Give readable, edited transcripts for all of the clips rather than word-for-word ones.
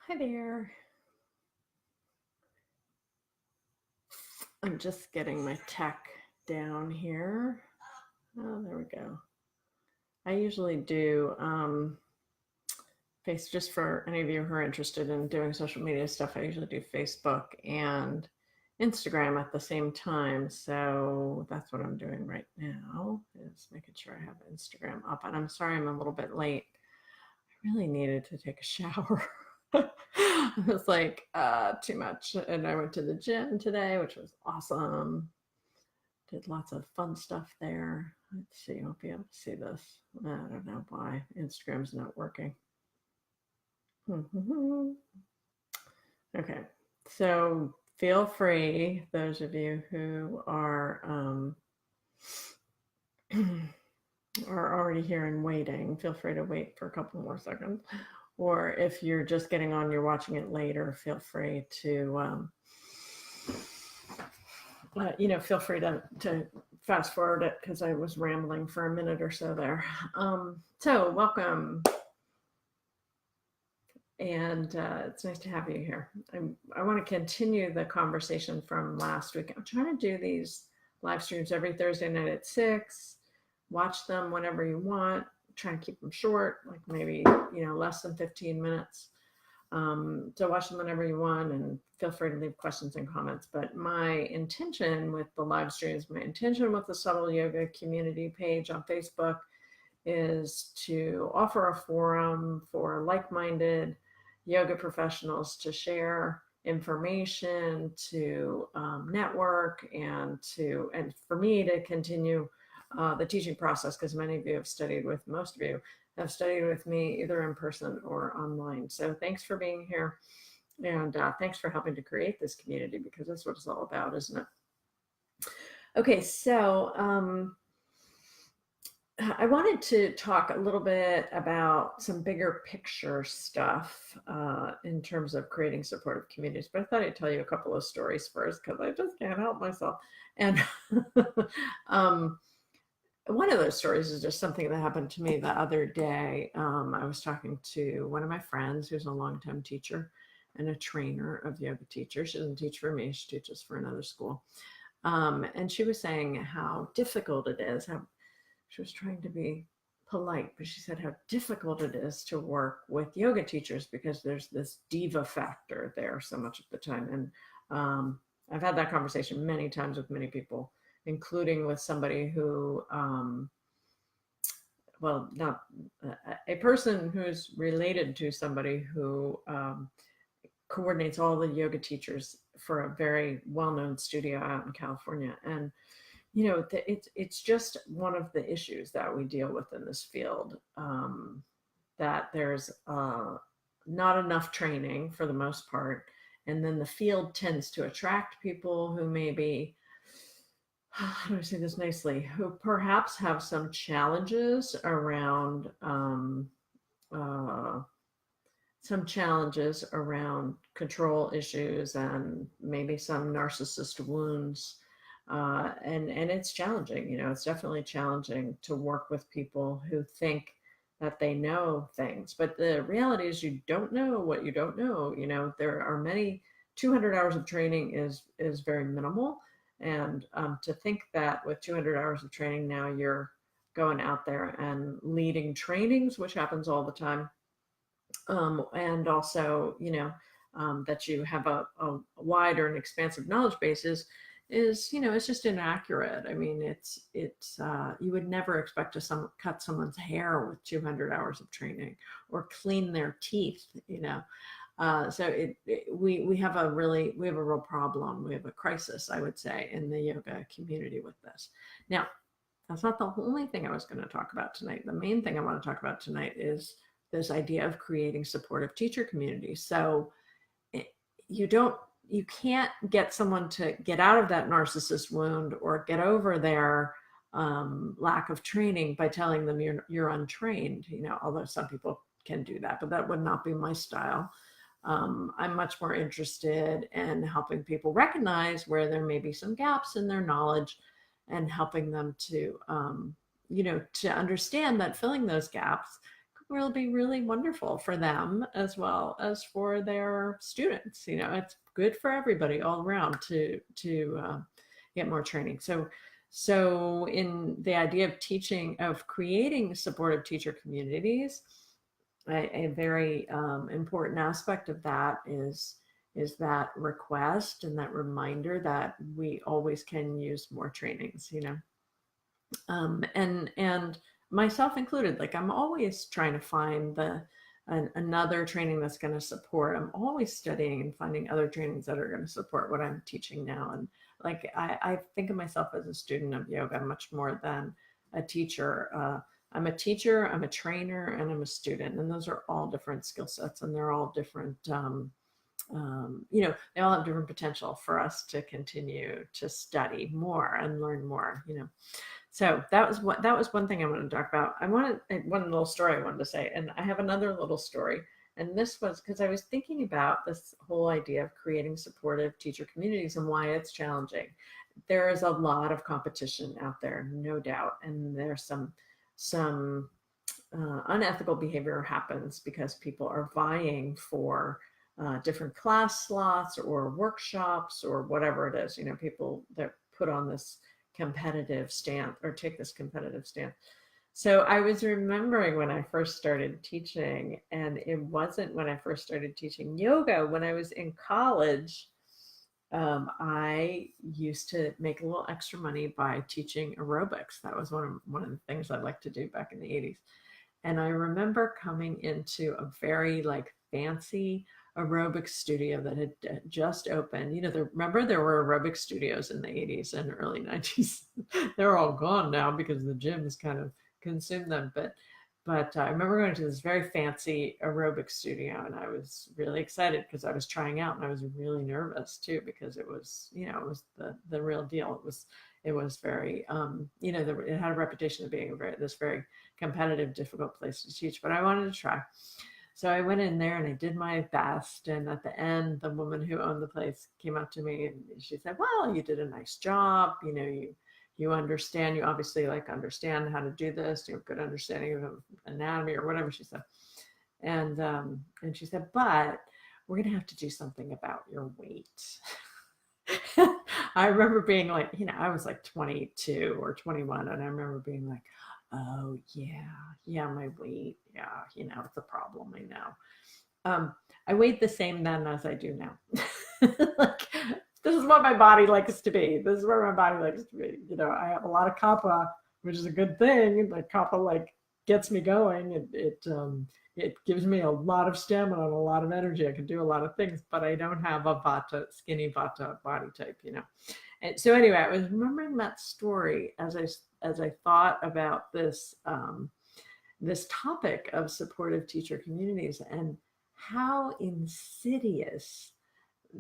Hi there. I'm just getting my tech down here. Oh, there we go. I usually do face just for any of you who are interested in doing social media stuff. I usually do Facebook and Instagram at the same time. So that's what I'm doing right now is making sure I have Instagram up. And I'm sorry I'm a little bit late. I really needed to take a shower. It was like too much. And I went to the gym today, which was awesome. Did lots of fun stuff there. Let's see, I won't be able to see this. I don't know why Instagram's not working. Okay, so feel free, those of you who are already here and waiting, feel free to wait for a couple more seconds. Or if you're just getting on, you're watching it later, feel free to feel free to fast forward it because I was rambling for a minute or so there. So welcome. And it's nice to have you here. I want to continue the conversation from last week. I'm trying to do these live streams every Thursday night at 6. Watch them whenever you want. Try and keep them short, like maybe, less than 15 minutes. So watch them whenever you want and feel free to leave questions and comments. But my intention with the live streams, my intention with the Subtle Yoga community page on Facebook is to offer a forum for like-minded yoga professionals to share information, to network, and for me to continue the teaching process, because many of you have studied with, most of you have studied with me either in person or online. So thanks for being here, and thanks for helping to create this community, because that's what it's all about, isn't it? Okay, so I wanted to talk a little bit about some bigger picture stuff in terms of creating supportive communities, but I thought I'd tell you a couple of stories first because I just can't help myself. And one of those stories is just something that happened to me the other day. I was talking to one of my friends who's a longtime teacher and a trainer of yoga teachers. She doesn't teach for me, she teaches for another school. And she was saying how difficult it is, how she was trying to be polite, but she said how difficult it is to work with yoga teachers because there's this diva factor there so much of the time. And I've had that conversation many times with many people, including with somebody who, not a person who's related to somebody who coordinates all the yoga teachers for a very well-known studio out in California. And it's just one of the issues that we deal with in this field, that there's not enough training for the most part. And then the field tends to attract people who maybe, how do I say this nicely, who perhaps have some challenges around control issues and maybe some narcissist wounds. And it's challenging, it's definitely challenging to work with people who think that they know things. But the reality is you don't know what you don't know. There are many, 200 hours of training is very minimal. And to think that with 200 hours of training, now you're going out there and leading trainings, which happens all the time. And also, that you have a wider and expansive knowledge bases is it's just inaccurate. I mean, it's you would never expect to cut someone's hair with 200 hours of training or clean their teeth, so we have a real problem. We have a crisis, I would say, in the yoga community with this. Now, that's not the only thing I was going to talk about tonight. The main thing I want to talk about tonight is this idea of creating supportive teacher communities. So you can't get someone to get out of that narcissist wound or get over their lack of training by telling them you're untrained, although some people can do that, but that would not be my style. I'm much more interested in helping people recognize where there may be some gaps in their knowledge and helping them to, to understand that filling those gaps will be really wonderful for them as well as for their students. It's good for everybody all around to get more training. So in the idea of teaching, of creating supportive teacher communities, a very important aspect of that is that request and that reminder that we always can use more trainings, and myself included. Like, I'm always trying to find another training that's going to support. I'm always studying and finding other trainings that are going to support what I'm teaching now. And like, I think of myself as a student of yoga much more than a teacher. I'm a teacher, I'm a trainer, and I'm a student, and those are all different skill sets, and they're all different. They all have different potential for us to continue to study more and learn more. So that was one thing I wanted to talk about. One little story I wanted to say, and I have another little story. And this was because I was thinking about this whole idea of creating supportive teacher communities and why it's challenging. There is a lot of competition out there, no doubt, and there's some unethical behavior happens because people are vying for different class slots or workshops or whatever it is. People that put on this competitive stance or take this competitive stance. So I was remembering when I first started teaching, and it wasn't when I first started teaching yoga. When I was in college, I used to make a little extra money by teaching aerobics. That was one of the things I liked to do back in the 80s. And I remember coming into a very fancy aerobic studio that had just opened. Remember there were aerobic studios in the 80s and early 90s. They're all gone now because the gyms kind of consumed them. But I remember going to this very fancy aerobic studio, and I was really excited because I was trying out, and I was really nervous too because it was the real deal. It was very it had a reputation of being this very competitive, difficult place to teach, but I wanted to try. So I went in there and I did my best. And at the end, the woman who owned the place came up to me and she said, "Well, you did a nice job. You understand, you obviously understand how to do this. You have good understanding of anatomy," or whatever she said. And she said, "But we're going to have to do something about your weight." I remember being I was 22 or 21. And I remember being like, "Oh yeah, my weight. Yeah, it's a problem. I know." I weighed the same then as I do now. This is what my body likes to be. This is where my body likes to be. I have a lot of kappa, which is a good thing. Kappa gets me going. It gives me a lot of stamina and a lot of energy. I can do a lot of things, but I don't have a skinny vata body type. And so anyway, I was remembering that story as I thought about this topic of supportive teacher communities and how insidious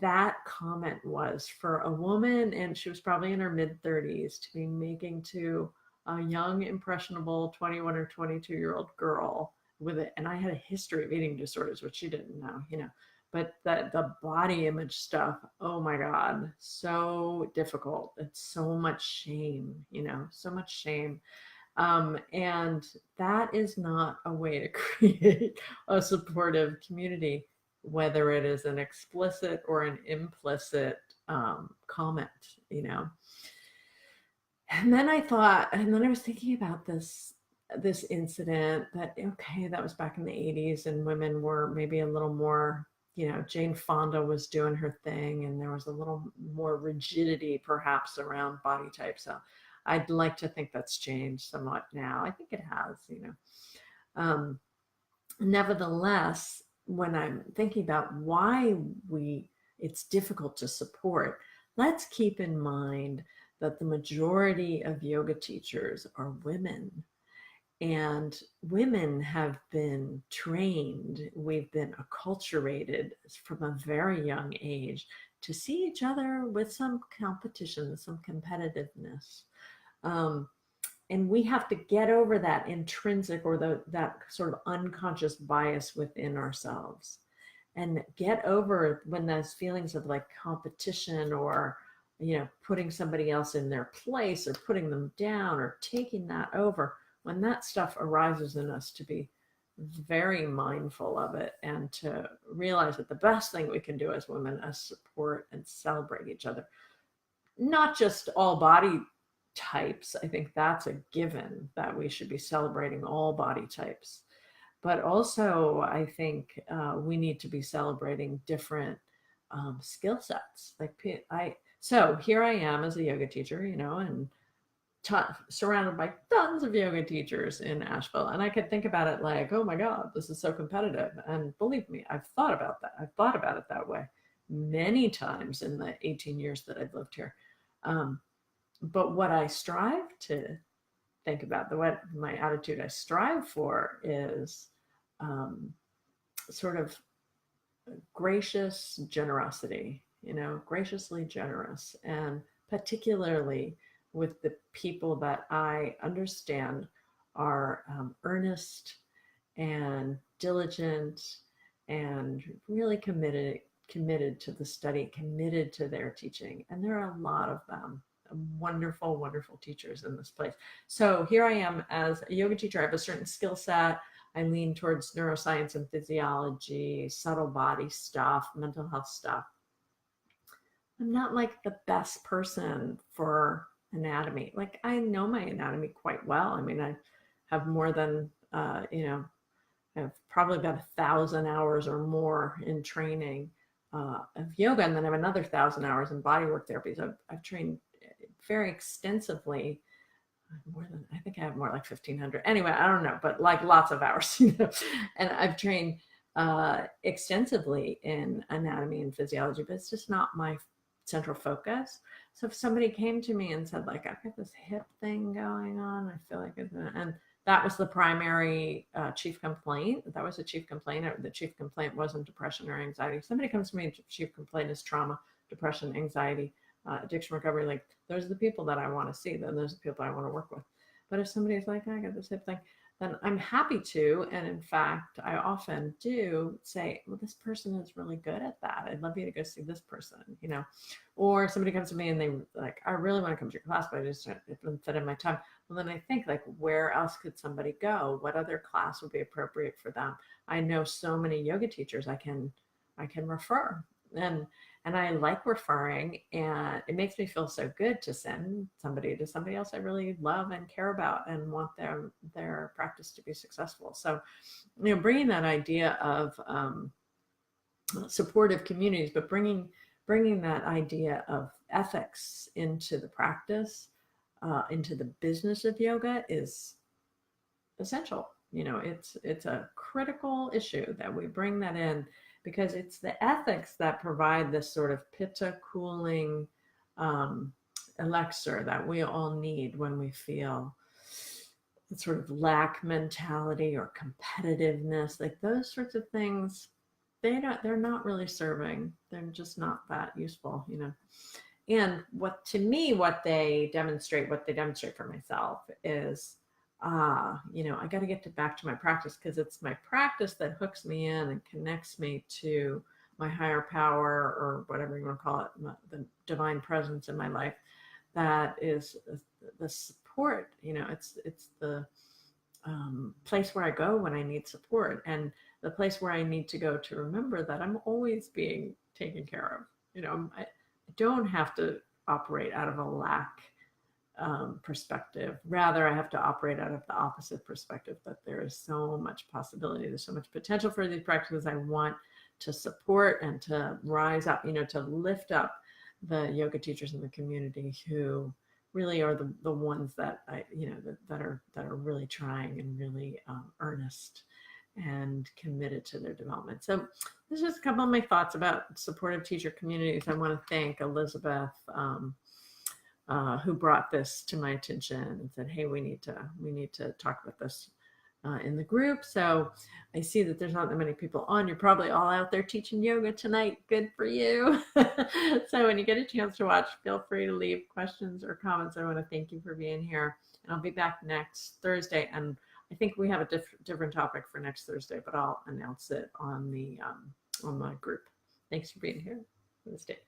that comment was for a woman, and she was probably in her mid-30s, to be making to a young, impressionable 21 or 22-year-old girl with it. And I had a history of eating disorders, which she didn't know, but the body image stuff, oh my God, so difficult. It's so much shame, so much shame. And that is not a way to create a supportive community, whether it is an explicit or an implicit comment, And then I was thinking about this incident that was back in the 80s, and women were maybe a little more, Jane Fonda was doing her thing, and there was a little more rigidity perhaps around body type. So I'd like to think that's changed somewhat now. I think it has, Nevertheless, when I'm thinking about why it's difficult to support, let's keep in mind that the majority of yoga teachers are women. And women have been trained, we've been acculturated from a very young age to see each other with some competition, some competitiveness. And we have to get over that intrinsic or that sort of unconscious bias within ourselves, and get over when those feelings of competition or, putting somebody else in their place or putting them down or taking that over, when that stuff arises in us, to be very mindful of it, and to realize that the best thing we can do as women is support and celebrate each other. Not just all body types. I think that's a given, that we should be celebrating all body types. But also, I think we need to be celebrating different skill sets. So here I am as a yoga teacher, and surrounded by tons of yoga teachers in Asheville. And I could think about it like, oh my God, this is so competitive. And believe me, I've thought about that. I've thought about it that way many times in the 18 years that I've lived here. But what I strive to think about, what my attitude I strive for is sort of gracious generosity, graciously generous, and particularly with the people that I understand are earnest and diligent and really committed to the study, committed to their teaching. And there are a lot of them, wonderful, wonderful teachers in this place. So here I am as a yoga teacher. I have a certain skill set. I lean towards neuroscience and physiology, subtle body stuff, mental health stuff. I'm not like the best person for anatomy. Like, I know my anatomy quite well. I mean, I have more than, I've probably got 1,000 hours or more in training of yoga. And then I have another 1,000 hours in bodywork therapy. So I've trained very extensively. I think I have more like 1,500. Anyway, I don't know, but like lots of hours, and I've trained extensively in anatomy and physiology, but it's just not my central focus. So if somebody came to me and said, like, I've got this hip thing going on, I feel like it's, and that was the primary chief complaint. That was a chief complaint. The chief complaint wasn't depression or anxiety. If somebody comes to me and chief complaint is trauma, depression, anxiety, addiction recovery, like, those are the people that I want to see. Then those are the people I want to work with. But if somebody's like, I got this hip thing, then I'm happy to. And in fact, I often do say, well, this person is really good at that. I'd love you to go see this person, Or somebody comes to me and they like, I really want to come to your class, but it doesn't fit in my time. Well, then I think, like, where else could somebody go? What other class would be appropriate for them? I know so many yoga teachers I can refer. And I like referring, and it makes me feel so good to send somebody to somebody else I really love and care about and want their practice to be successful. So, bringing that idea of supportive communities, but bringing that idea of ethics into the practice, into the business of yoga is essential. It's a critical issue that we bring that in, because it's the ethics that provide this sort of pitta cooling elixir that we all need when we feel the sort of lack mentality or competitiveness. Like, those sorts of things, they're not really serving. They're just not that useful, And what they demonstrate for myself is, I got to get back to my practice, because it's my practice that hooks me in and connects me to my higher power, or whatever you want to call it, the divine presence in my life. That is the support. It's the place where I go when I need support, and the place where I need to go to remember that I'm always being taken care of. I don't have to operate out of a lack perspective. Rather, I have to operate out of the opposite perspective, that there is so much possibility, there's so much potential for these practices. I want to support and to rise up, to lift up the yoga teachers in the community who really are the ones that that are really trying and really earnest and committed to their development. So this is just a couple of my thoughts about supportive teacher communities. I want to thank Elizabeth, who brought this to my attention and said, hey, we need to talk about this in the group. So I see that there's not that many people on. You're probably all out there teaching yoga tonight. Good for you. So when you get a chance to watch, feel free to leave questions or comments. I want to thank you for being here. And I'll be back next Thursday. And I think we have a different topic for next Thursday, but I'll announce it on the group. Thanks for being here for this day.